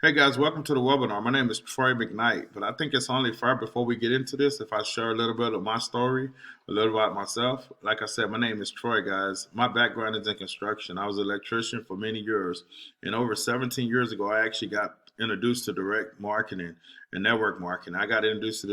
Hey guys, welcome to the webinar. My name is Troy McKnight, but I think it's only fair before we get into this if I share a little bit of my story, a little about myself. Like I said, my name is Troy, guys. My background is in construction. I was an electrician for many years, and over 17 years ago, I actually got introduced to direct marketing and network marketing. I got introduced to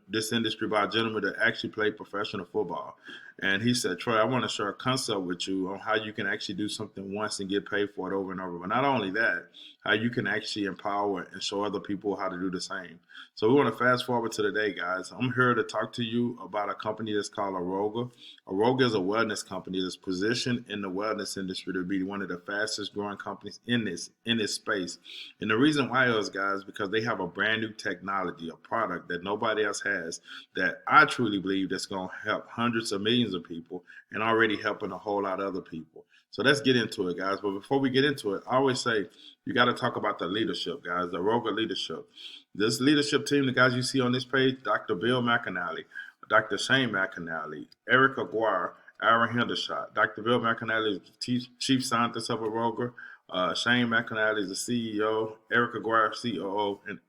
this industry by a gentleman that actually played professional football. And he said, Troy, I want to share a concept with you on how you can actually do something once and get paid for it over and over. But not only that, how you can actually empower and show other people how to do the same. So we want to fast forward to today, guys. I'm here to talk to you about a company that's called Aroga. Aroga is a wellness company that's positioned in the wellness industry to be one of the fastest growing companies in this space. And the reason why is, guys, because they have a brand new technology, a product that nobody else has, that I truly believe that's going to help hundreds of millions of people and already helping a whole lot of other people. So let's get into it, guys. But before we get into it, I always say you got to talk about the leadership, guys, the Aroga leadership. This leadership team, the guys you see on this page, Dr. Bill McAnally, Dr. Shane McAnally, Eric Aguirre, Aaron Hendershot. Dr. Bill McAnally is the chief scientist of Aroga. Shane McAnally is the CEO, Eric Aguirre, COO, and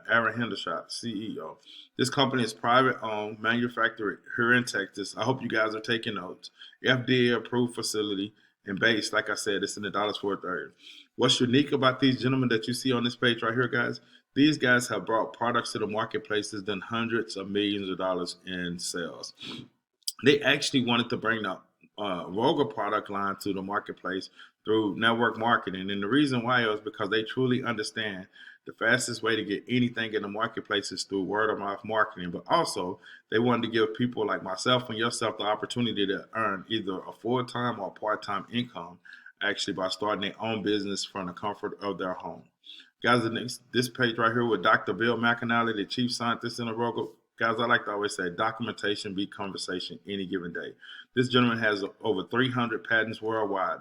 Aaron Hendershot, CEO. This company is private owned, manufactured here in Texas. I hope you guys are taking notes. FDA approved facility and based, like I said, it's in the Dallas Fort Worth. What's unique about these gentlemen that you see on this page right here, guys? These guys have brought products to the marketplaces, done hundreds of millions of dollars in sales. They actually wanted to bring the Roga product line to the marketplace through network marketing. And the reason why is because they truly understand the fastest way to get anything in the marketplace is through word of mouth marketing. But also, they wanted to give people like myself and yourself the opportunity to earn either a full-time or part-time income actually by starting their own business from the comfort of their home. Guys, this page right here with Dr. Bill McAnally, the chief scientist in Aroga. Guys, I like to always say documentation beat conversation any given day. This gentleman has over 300 patents worldwide,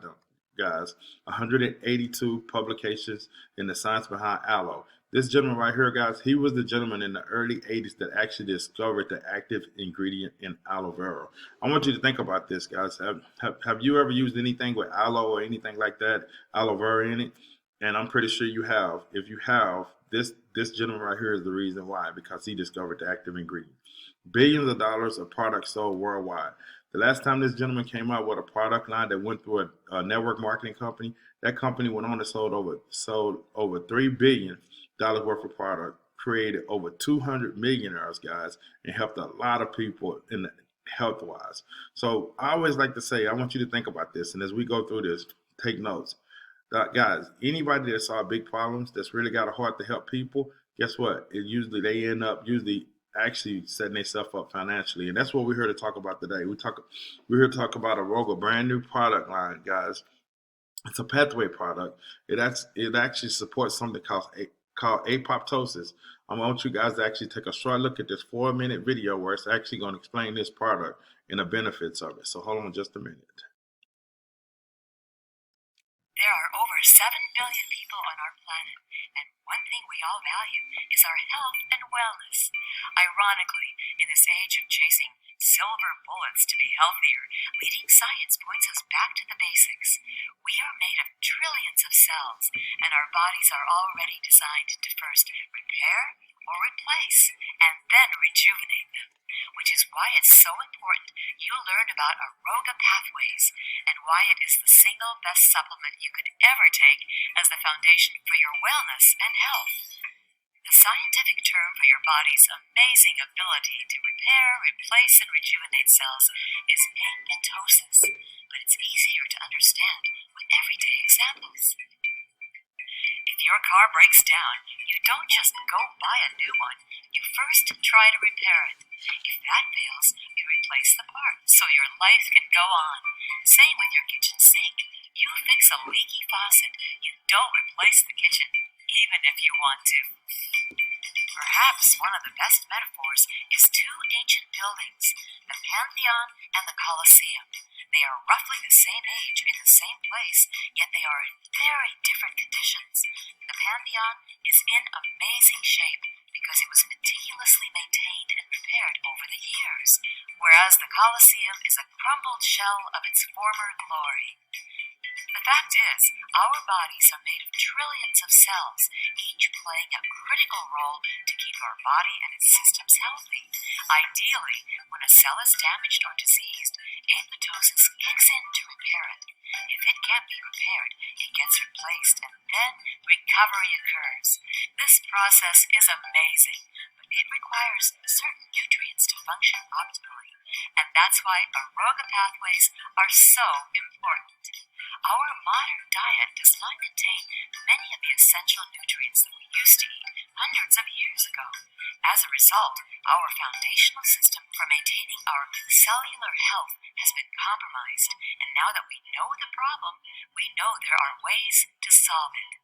guys, 182 publications in the science behind aloe. This gentleman right here, guys, he was the gentleman in the early 80s that actually discovered the active ingredient in aloe vera. I want you to think about this, guys. Have you ever used anything with aloe or anything like that, aloe vera in it? And I'm pretty sure you have. If you have, this gentleman right here is the reason why, because he discovered the active ingredient. Billions of dollars of products sold worldwide. The last time this gentleman came out with a product line that went through a network marketing company, that company went on and sold over $3 billion worth of product, created over 200 millionaires, guys, and helped a lot of people in the health wise. So I always like to say, I want you to think about this, and as we go through this, take notes. Guys, anybody that saw big problems that's really got a heart to help people, guess what? They end up usually actually setting themselves up financially, and that's what we're here to talk about today. We're here to talk about Aroga, brand new product line, guys. It's a pathway product. It actually supports something called apoptosis. I want you guys to actually take a short look at this 4-minute video where it's actually going to explain this product and the benefits of it. So hold on just a minute. There are over 7 billion people on our planet, and one thing we all value is our health and wellness. Ironically, in this age of chasing silver bullets to be healthier, leading science points us back to the basics. We are made of trillions of cells, and our bodies are already designed to first repair or replace, and then rejuvenate them. Which is why it's so important you learn about Aroga pathways and why it is the single best supplement you could ever take as the foundation for your wellness and health. The scientific term for your body's amazing ability to repair, replace, and rejuvenate cells is apoptosis, but it's easier to understand with everyday examples. If your car breaks down, you don't just go buy a new one. You first try to repair it. If that fails, you replace the part so your life can go on. Same with your kitchen sink. You fix a leaky faucet. You don't replace the kitchen, even if you want to. Perhaps one of the best metaphors is two ancient buildings, the Pantheon and the Colosseum. They are roughly the same age in the same place, yet they are in very different conditions. The Pantheon is in amazing shape because it was meticulously maintained and repaired over the years, whereas the Colosseum is a crumbled shell of its former glory. The fact is, our bodies are made of trillions of cells, each playing a critical role to keep our body and its systems healthy. Ideally, when a cell is damaged or diseased, apoptosis kicks in to repair it. If it can't be repaired, it gets replaced, and then recovery occurs. This process is amazing, but it requires certain nutrients to function optimally, and that's why Aroga pathways are so important. Our modern diet does not contain many of the essential nutrients that we used to eat hundreds of years ago. As a result, our foundational system for maintaining our cellular health has been compromised, and now that we know the problem, we know there are ways to solve it.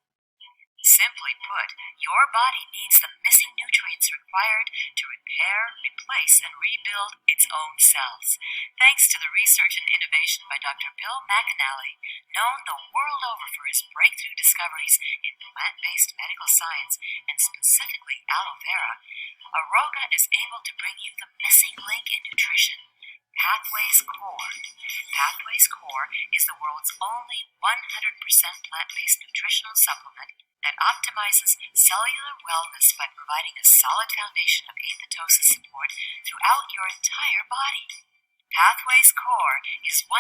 Simply put, your body needs the missing nutrients required to repair, replace, and rebuild its own cells. Thanks to the research and innovation by Dr. Bill McAnally, known the world over for his breakthrough discoveries in plant-based medical science and specifically aloe vera, Aroga is able to bring you the missing link in nutrition. Pathways Core. Pathways Core is the world's only 100% plant-based nutritional supplement that optimizes cellular wellness by providing a solid foundation of apoptosis support throughout your entire body. Pathways Core is 100%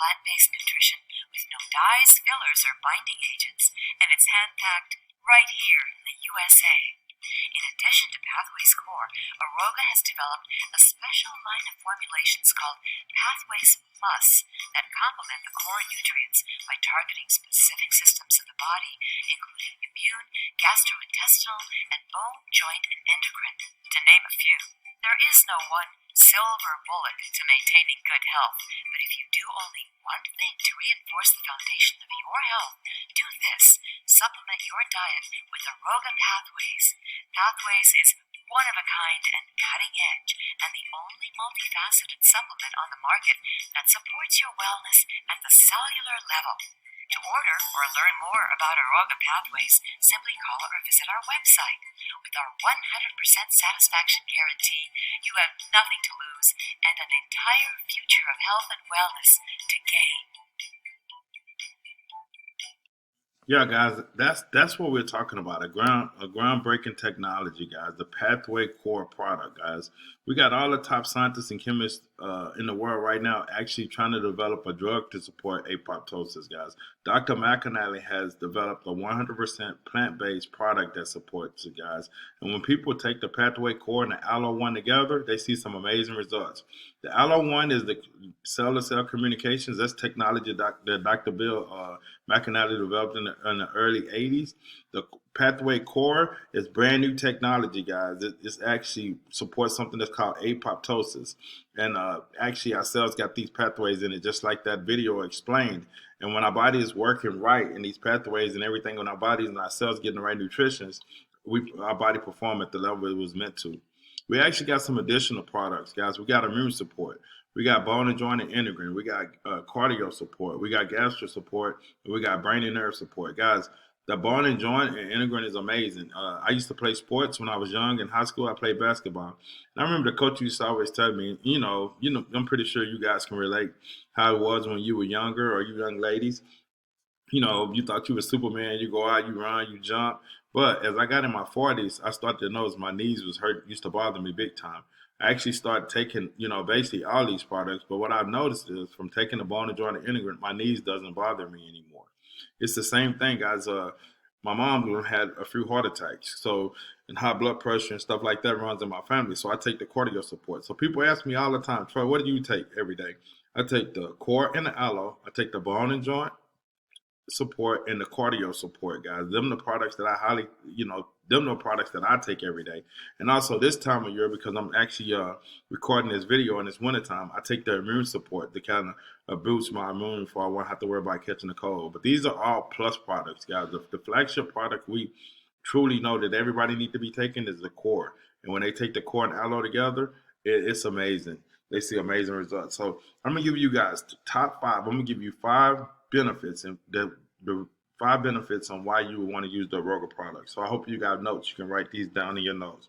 plant-based nutrition with no dyes, fillers, or binding agents, and it's hand-packed right here in the USA. In addition to Pathways Core, Aroga has developed a special line of formulations called Pathways Plus that complement the core nutrients by targeting specific systems of the body, including immune, gastrointestinal, and bone, joint, and endocrine, to name a few. There is no one silver bullet to maintaining good health, but if you do only one thing to reinforce the foundation of your health, do this: supplement your diet with Aroga Pathways. Pathways is one of a kind and cutting edge, and the only multifaceted supplement on the market that supports your wellness at the cellular level. To order or learn more about Aroga Pathways, simply call or visit our website. With our 100% satisfaction guarantee, you have nothing to lose and an entire future of health and wellness to gain. Yeah, guys, that's what we're talking about. A groundbreaking technology, guys. The Pathway Core product, guys. We got all the top scientists and chemists in the world right now actually trying to develop a drug to support apoptosis, guys. Dr. McAnally has developed a 100% plant-based product that supports it, guys. And when people take the Pathway Core and the Aloe One together, they see some amazing results. The Aloe One is the cell-to-cell communications. That's technology that Dr. Bill McAnally developed in the early 80s. The Pathway Core is brand new technology, guys. It's actually supports something that's called apoptosis. And actually, our cells got these pathways in it, just like that video explained. And when our body is working right in these pathways and everything on our bodies and our cells getting the right nutrition, our body perform at the level it was meant to. We actually got some additional products, guys. We got immune support. We got bone and joint and endocrine. We got cardio support. We got gastro support. And we got brain and nerve support. Guys, the bone and joint and endocrine is amazing. I used to play sports when I was young in high school. I played basketball. And I remember the coach used to always tell me, I'm pretty sure you guys can relate how it was when you were younger or you young ladies. You thought you were Superman, you go out, you run, you jump. But as I got in my 40s, I started to notice my knees was hurt, used to bother me big time. I actually started taking, basically all these products. But what I've noticed is from taking the bone and joint and integrant, my knees doesn't bother me anymore. It's the same thing, guys. My mom had a few heart attacks. So, and high blood pressure and stuff like that runs in my family. So I take the cardio support. So people ask me all the time, Troy, what do you take every day? I take the core and the aloe. I take the bone and joint support and the cardio support, guys. Them the products that I them the products that I take every day. And also this time of year, because I'm actually recording this video in this wintertime, I take the immune support to kind of boost my immune before I won't have to worry about catching a cold. But these are all plus products, guys. The flagship product we truly know that everybody need to be taking is the core. And when they take the core and aloe together, it's amazing. They see amazing results. So I'm gonna give you guys the top five. I'm gonna give you five benefits and the five benefits on why you would want to use the Aroga product. So I hope you got notes. You can write these down in your notes.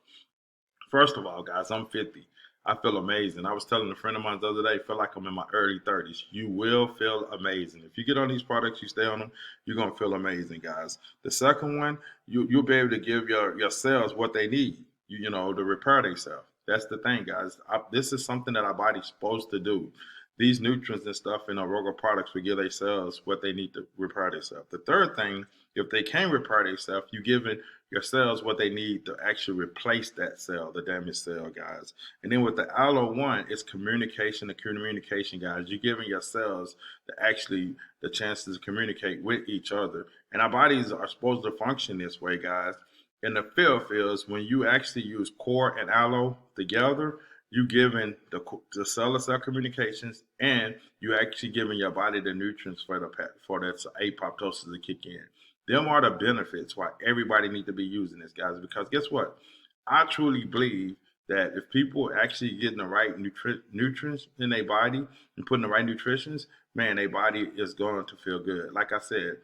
First of all, guys, I'm 50. I feel amazing. I was telling a friend of mine the other day, I feel like I'm in my early 30s. You will feel amazing. If you get on these products, you stay on them, you're going to feel amazing, guys. The second one, you'll be able to give your cells what they need, to repair themselves. That's the thing, guys. This is something that our body's supposed to do. These nutrients and stuff in Aroga products will give their cells what they need to repair themselves. The third thing, if they can't repair themselves, you giving your cells what they need to actually replace that cell, the damaged cell, guys. And then with the Aloe One, it's communication to communication, guys. You're giving your cells the chances to communicate with each other. And our bodies are supposed to function this way, guys. And the fifth is when you actually use core and aloe together, you giving the cell-to-cell communications, and you actually giving your body the nutrients for that apoptosis to kick in. Them are the benefits why everybody need to be using this, guys. Because guess what? I truly believe that if people actually getting the right nutrients in their body and putting the right nutritions, man, their body is going to feel good. Like I said,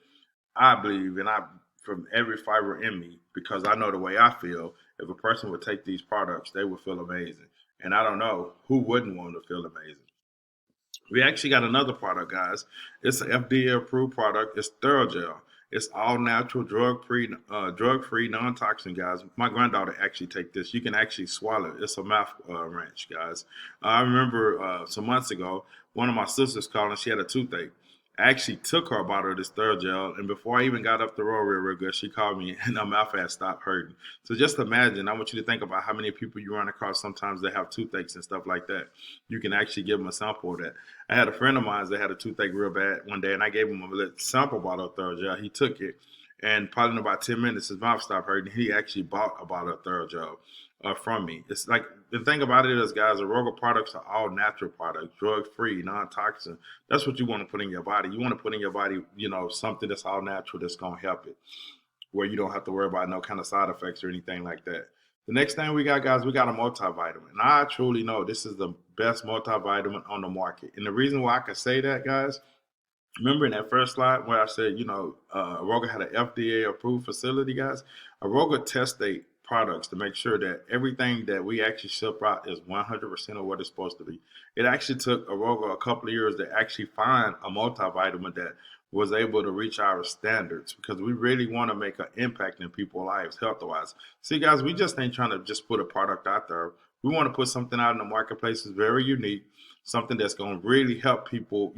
I believe, and I from every fiber in me, because I know the way I feel. If a person would take these products, they would feel amazing. And I don't know who wouldn't want to feel amazing. We actually got another product, guys. It's an FDA approved product. It's Theraugel. It's all natural, drug free, non toxin, guys. My granddaughter actually take this. You can actually swallow it. It's a mouth wrench, guys. I remember some months ago, one of my sisters called and she had a toothache. I actually took her a bottle of this Theraugel, and before I even got up the road real good, she called me, and her mouth had stopped hurting. So just imagine, I want you to think about how many people you run across sometimes that have toothaches and stuff like that. You can actually give them a sample of that. I had a friend of mine that had a toothache real bad one day, and I gave him a little sample bottle of Theraugel. He took it, and probably in about 10 minutes, his mouth stopped hurting. He actually bought a bottle of Theraugel from me. It's like the thing about it is, guys, Aroga products are all natural products, drug free, non toxin. That's what you want to put in your body. You want to put in your body, something that's all natural that's going to help it, where you don't have to worry about no kind of side effects or anything like that. The next thing we got, guys, we got a multivitamin. And I truly know this is the best multivitamin on the market. And the reason why I can say that, guys, remember in that first slide where I said, Aroga had an FDA approved facility, guys? Aroga tests their products to make sure that everything that we actually ship out is 100% of what it's supposed to be. It actually took Aroga a couple of years to actually find a multivitamin that was able to reach our standards, because we really want to make an impact in people's lives health-wise. See, guys, we just ain't trying to just put a product out there. We want to put something out in the marketplace that's very unique, something that's going to really help people,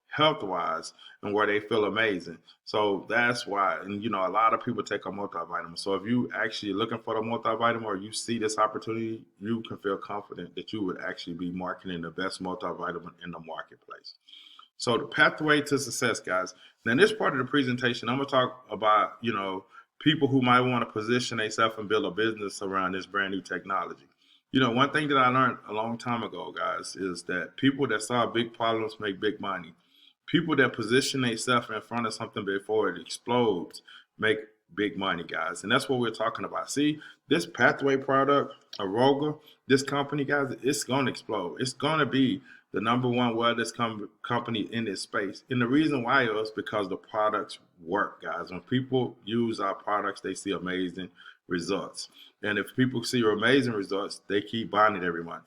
health wise, and where they feel amazing. So that's why, and a lot of people take a multivitamin. So if you actually looking for a multivitamin or you see this opportunity, you can feel confident that you would actually be marketing the best multivitamin in the marketplace. So the pathway to success, guys. Now, in this part of the presentation, I'm gonna talk about, people who might want to position themselves and build a business around this brand new technology. One thing that I learned a long time ago, guys, is that people that solve big problems make big money. People that position themselves in front of something before it explodes make big money, guys. And that's what we're talking about. See, this pathway product, Aroga, this company, guys, it's going to explode. It's going to be the number one wellness company in this space. And the reason why is because the products work, guys. When people use our products, they see amazing results. And if people see amazing results, they keep buying it every month.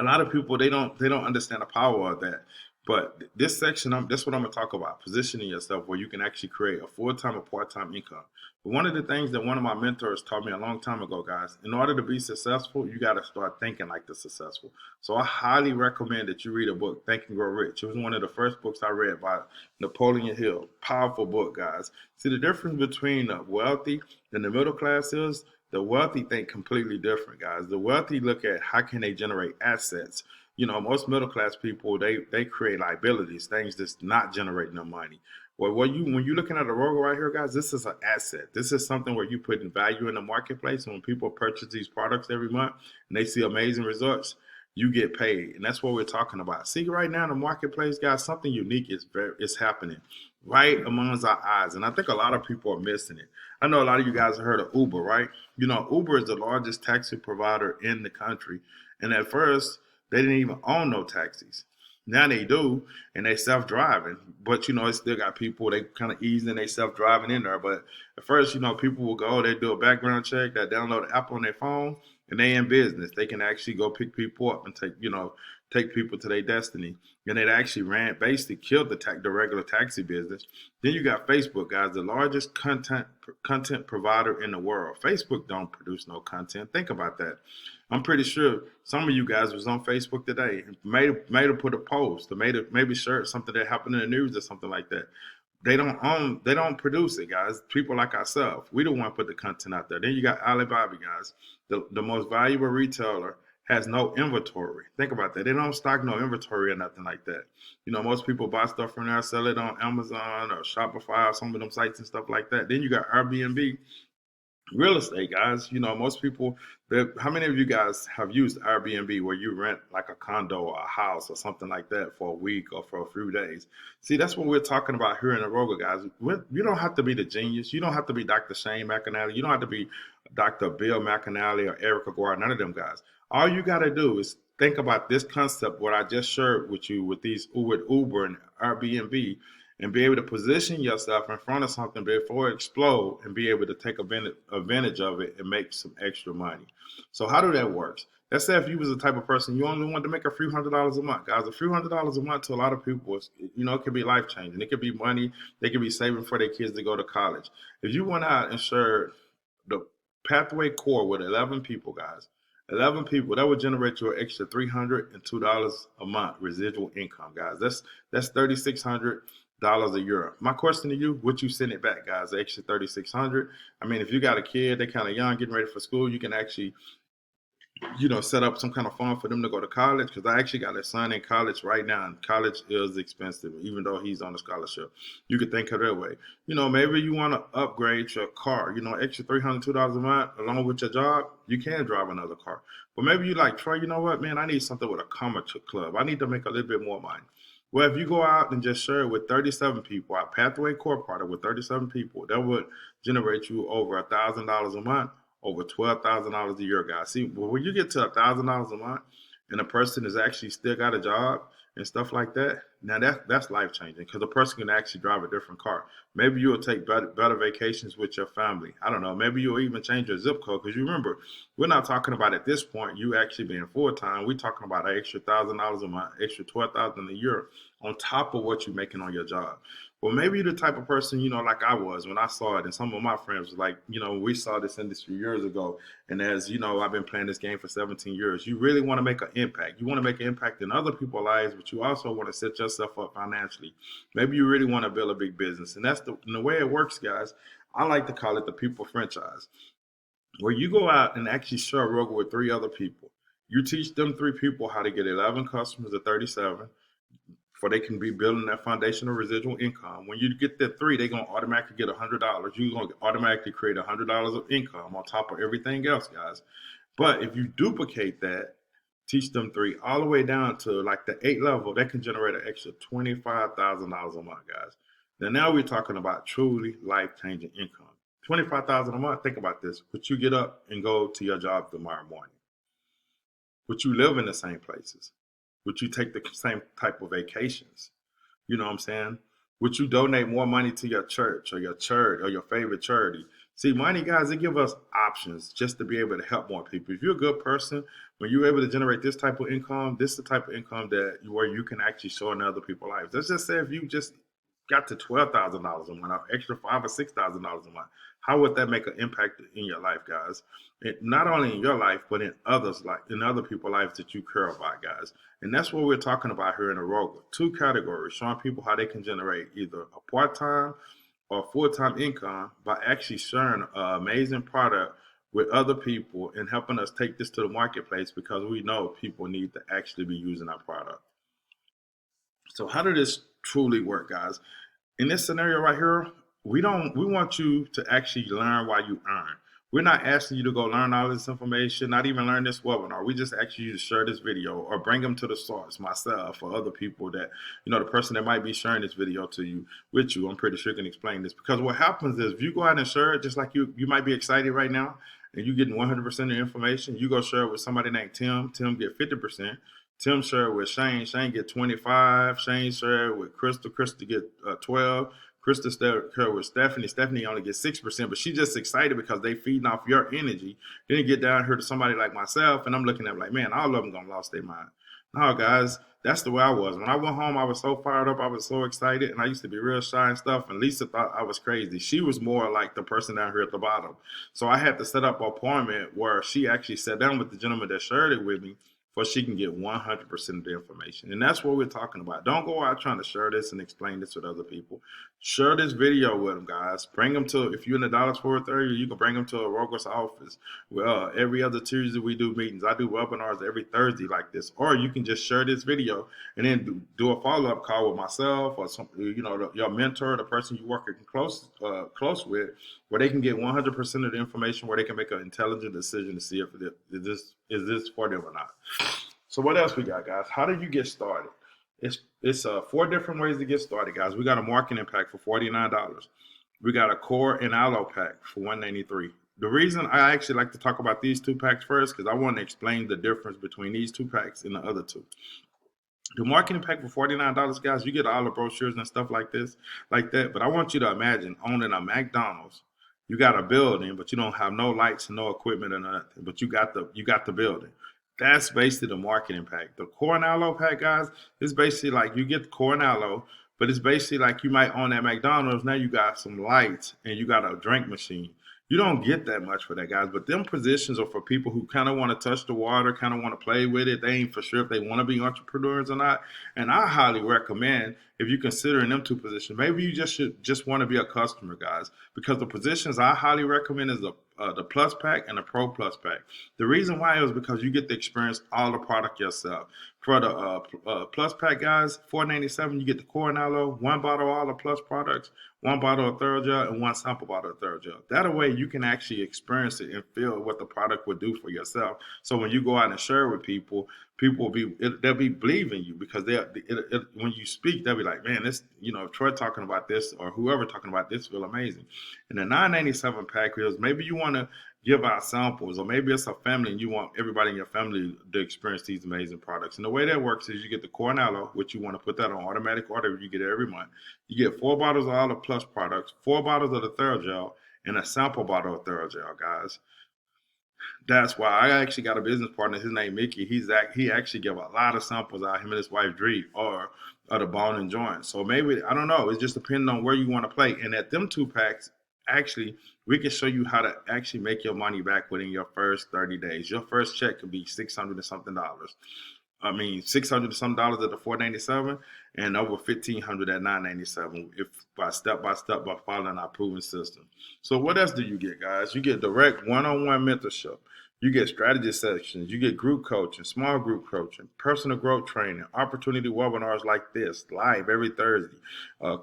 A lot of people, they don't understand the power of that. But this section, that's what I'm going to talk about, positioning yourself where you can actually create a full-time or part-time income. But one of the things that one of my mentors taught me a long time ago, guys, in order to be successful, you got to start thinking like the successful. So I highly recommend that you read a book, Think and Grow Rich. It was one of the first books I read by Napoleon Hill. Powerful book, guys. See, the difference between the wealthy and the middle class is the wealthy think completely different, guys. The wealthy look at how can they generate assets. Most middle class people, they create liabilities, things that's not generating no money. Well, when you're looking at a Aroga right here, guys, this is an asset. This is something where you put in value in the marketplace. And when people purchase these products every month and they see amazing results, you get paid. And that's what we're talking about. See, right now in the marketplace, guys, something unique is happening right amongst our eyes. And I think a lot of people are missing it. I know a lot of you guys have heard of Uber, right? Uber is the largest taxi provider in the country. And at first, they didn't even own no taxis. Now they do, and they self-driving. But, it still got people, they kind of easing they self-driving in there. But at first, people will go, they do a background check, they download the app on their phone, and they in business. They can actually go pick people up and take people to their destiny. And it actually basically killed the regular taxi business. Then you got Facebook, guys, the largest content provider in the world. Facebook don't produce no content. Think about that. I'm pretty sure some of you guys was on Facebook today, made put a post, or maybe shared something that happened in the news or something like that. They don't produce it, guys. People like ourselves, we don't want to put the content out there. Then you got Alibaba, guys, the most valuable retailer, has no inventory. Think about that. They don't stock no inventory or nothing like that. Most people buy stuff from there, sell it on Amazon or Shopify or some of them sites and stuff like that. Then you got Airbnb, real estate, guys. Most people, how many of you guys have used Airbnb where you rent like a condo or a house or something like that for a week or for a few days? See, that's what we're talking about here in Aroga, guys. You don't have to be the genius. You don't have to be Dr. Shane McAnally. You don't have to be Dr. Bill McAnally or Eric Aguirre, none of them guys. All you got to do is think about this concept, what I just shared with you with Uber and Airbnb, and be able to position yourself in front of something before it explode and be able to take advantage of it and make some extra money. So how do that work? Let's say if you was the type of person you only wanted to make a few $100s a month, guys. A few $100s a month to a lot of people is, it could be life changing. It could be money they could be saving for their kids to go to college. If you went out and shared the pathway core with 11 people, guys, 11 people, that would generate you an extra $302 a month residual income, guys. That's $3,600 a year. My question to you, would you send it back, guys? The extra 3,600. I mean, if you got a kid, they're kind of young, getting ready for school, you can actually set up some kind of fund for them to go to college. Because I actually got a son in college right now, and college is expensive, even though he's on a scholarship. You could think of it that way. Maybe you want to upgrade your car. Extra $302 a month along with your job, you can drive another car. But maybe you like, Troy, you know what, man, I need something with a commercial club. I need to make a little bit more money. Well, if you go out and just share it with 37 people, our Pathway Core product with 37 people, that would generate you over $1,000 a month, over $12,000 a year, guys. See, when you get to $1,000 a month and a person has actually still got a job and stuff like that, now that's life changing because a person can actually drive a different car. Maybe you'll take better vacations with your family. I don't know. Maybe you'll even change your zip code because you remember, we're not talking about at this point you actually being full time. We're talking about an extra $1,000 a month, extra $12,000 a year on top of what you're making on your job. Well, maybe you're the type of person, like I was when I saw it, and some of my friends was like, we saw this industry years ago, and as I've been playing this game for 17 years. You really want to make an impact. You want to make an impact in other people's lives, but you also want to set yourself up financially. Maybe you really want to build a big business, and that's the way it works, guys. I like to call it the people franchise, where you go out and actually share Roga with 3 other people. You teach them 3 people how to get 11 customers at 37 for they can be building that foundational residual income. When you get that 3, they're gonna automatically get $100. You're gonna automatically create $100 of income on top of everything else, guys. But if you duplicate that, teach them 3 all the way down to like the 8 level, that can generate an extra $25,000 a month, guys. Now we're talking about truly life changing income. 25,000 a month. Think about this. Would you get up and go to your job tomorrow morning? Would you live in the same places? Would you take the same type of vacations? You know what I'm saying? Would you donate more money to your church or your church or your favorite charity? See, money, guys, it give us options just to be able to help more people. If you're a good person, when you're able to generate this type of income, this is the type of income where you can actually show in other people's lives. Let's just say if you just got to $12,000 a month, or extra $5,000 or $6,000 a month, how would that make an impact in your life, guys? Not only in your life, but in others' life, in other people's lives that you care about, guys. And that's what we're talking about here in Aroga. 2 categories, showing people how they can generate either a part-time or full-time income by actually sharing an amazing product with other people and helping us take this to the marketplace because we know people need to actually be using our product. So how did this truly work, guys? In this scenario right here, we want you to actually learn while you earn. We're not asking you to go learn all this information, not even learn this webinar. We just ask you to share this video or bring them to the source, myself or other people that, the person that might be sharing this video with you, I'm pretty sure can explain this. Because what happens is if you go out and share it, just like you might be excited right now and you're getting 100% of the information, you go share it with somebody named Tim get 50%. Tim share it with Shane get 25. Shane share it with Crystal get 12. Krista Stewart with Stephanie. Stephanie only gets 6%, but she's just excited because they feeding off your energy. Then you get down here to somebody like myself, and I'm looking at like, man, all of them gonna lost their mind. No, guys, that's the way I was. When I went home, I was so fired up, I was so excited, and I used to be real shy and stuff. And Lisa thought I was crazy. She was more like the person down here at the bottom. So I had to set up an appointment where she actually sat down with the gentleman that shared it with me for she can get 100% of the information. And that's what we're talking about. Don't go out trying to share this and explain this with other people. Share this video with them, guys. Bring them to, if you're in the Dallas Fort Worth area, you can bring them to Aroga's office. Well, every other Tuesday we do meetings. I do webinars every Thursday like this. Or you can just share this video and then do a follow-up call with myself or some, your mentor, the person you working close with, where they can get 100% of the information, where they can make an intelligent decision to see if is this for them or not. So what else we got, guys? How do you get started? It's 4 different ways to get started, guys. We got a marketing pack for $49. We got a core and aloe pack for $193. The reason I actually like to talk about these 2 packs first, because I want to explain the difference between these 2 packs and the other 2. The marketing pack for $49, guys, you get all the brochures and stuff like that. But I want you to imagine owning a McDonald's. You got a building, but you don't have no lights and no equipment or nothing. But you got the building. That's basically the marketing pack. The core and aloe pack, guys, is basically like you get the core and aloe, but it's basically like you might own that McDonald's. Now you got some lights and you got a drink machine. You don't get that much for that, guys. But them positions are for people who kind of want to touch the water, kind of want to play with it. They ain't for sure if they want to be entrepreneurs or not. And I highly recommend, if you're considering them 2 positions, maybe you just want to be a customer, guys. Because the positions I highly recommend is the plus pack and the pro plus pack. The reason why is because you get to experience all the product yourself. For the plus pack, guys, $4.97, you get the core and aloe, 1 bottle of all the plus products, 1 bottle of Thorough, and 1 sample bottle of Thorough. That way you can actually experience it and feel what the product would do for yourself. So when you go out and share with people will they'll be believing you, because when you speak, they'll be like, man, this, Troy talking about this or whoever talking about this feel amazing. And the $9.97 pack is maybe you want to give out samples, or maybe it's a family and you want everybody in your family to experience these amazing products. And the way that works is you get the core and aloe, which you want to put that on automatic order. You get it every month. You get 4 bottles of all the plus products, 4 bottles of the Thorough, and a sample bottle of Thorough, guys. That's why I actually got a business partner. His name Mickey. He actually give a lot of samples out. Him and his wife Dree or the bone and joint. So maybe, I don't know. It's just depending on where you want to play. And at them 2 packs, actually, we can show you how to actually make your money back within your first 30 days. Your first check could be $600 and something. I mean, $600 and some dollars at the $4.97 and over $1,500 at $9.97 if by step by following our proven system. So what else do you get, guys? You get direct one-on-one mentorship. You get strategy sessions. You get group coaching, small group coaching, personal growth training, opportunity webinars like this, live every Thursday,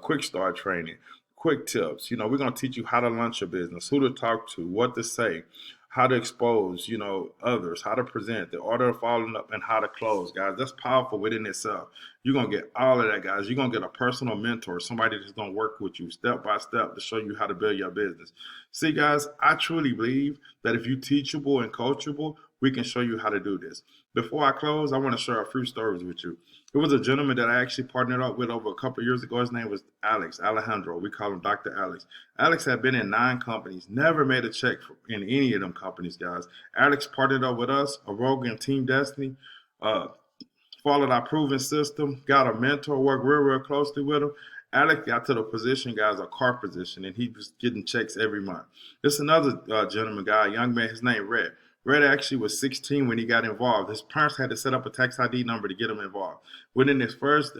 quick start training, quick tips. We're going to teach you how to launch your business, who to talk to, what to say, how to expose, others, how to present, the order of following up, and how to close, guys. That's powerful within itself. You're going to get all of that, guys. You're going to get a personal mentor, somebody that's going to work with you step by step to show you how to build your business. See, guys, I truly believe that if you're teachable and coachable, we can show you how to do this. Before I close, I want to share a few stories with you. There was a gentleman that I actually partnered up with over a couple of years ago. His name was Alejandro. We call him Dr. Alex. Alex had been in 9 companies, never made a check in any of them companies, guys. Alex partnered up with us, Aroga and Team Destiny, followed our proven system, got a mentor, worked real closely with him. Alex got to the position, guys, a car position, and he was getting checks every month. This is another gentleman guy, a young man, his name Red. Red actually was 16 when he got involved. His parents had to set up a tax ID number to get him involved. Within his first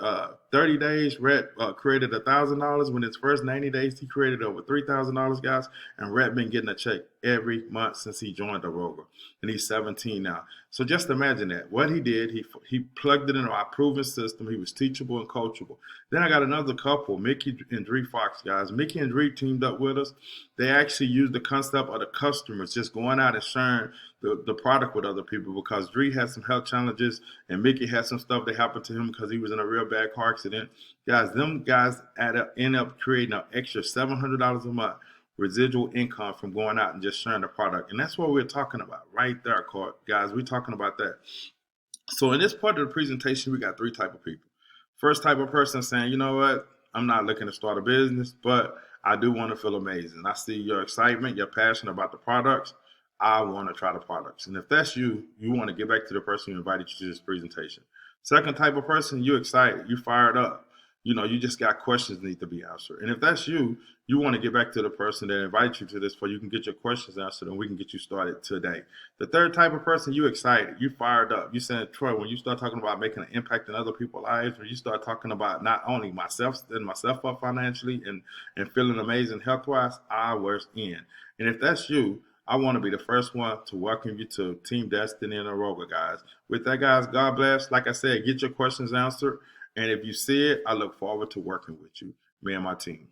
30 days, Red created $1,000. Within his first 90 days, he created over $3,000, guys. And Red been getting a check every month since he joined Aroga. And he's 17 now. So just imagine that. What he did, he plugged it into our proven system. He was teachable and coachable. Then I got another couple, Mickey and Dree Fox, guys. Mickey and Dree teamed up with us. They actually used the concept of the customers just going out and sharing the product with other people, because Dree had some health challenges and Mickey had some stuff that happened to him because he was in a real bad car accident. Guys, them guys end up creating an extra $700 a month residual income from going out and just sharing the product. And that's what we're talking about right there, guys. We're talking about that. So in this part of the presentation, we got 3 type of people. First type of person saying, you know what? I'm not looking to start a business, but I do want to feel amazing. I see your excitement, your passion about the products. I want to try the products. And if that's you, you want to get back to the person who invited you to this presentation. Second type of person, you excited, you fired up. You just got questions that need to be answered. And if that's you, you want to get back to the person that invited you to this so you can get your questions answered and we can get you started today. The third type of person, you excited, you fired up. You said, Troy, when you start talking about making an impact in other people's lives, when you start talking about not only myself, setting myself up financially and feeling amazing health wise, I was in. And if that's you, I want to be the first one to welcome you to Team Destiny and Aroga, guys. With that, guys, God bless. Like I said, get your questions answered. And if you see it, I look forward to working with you, me and my team.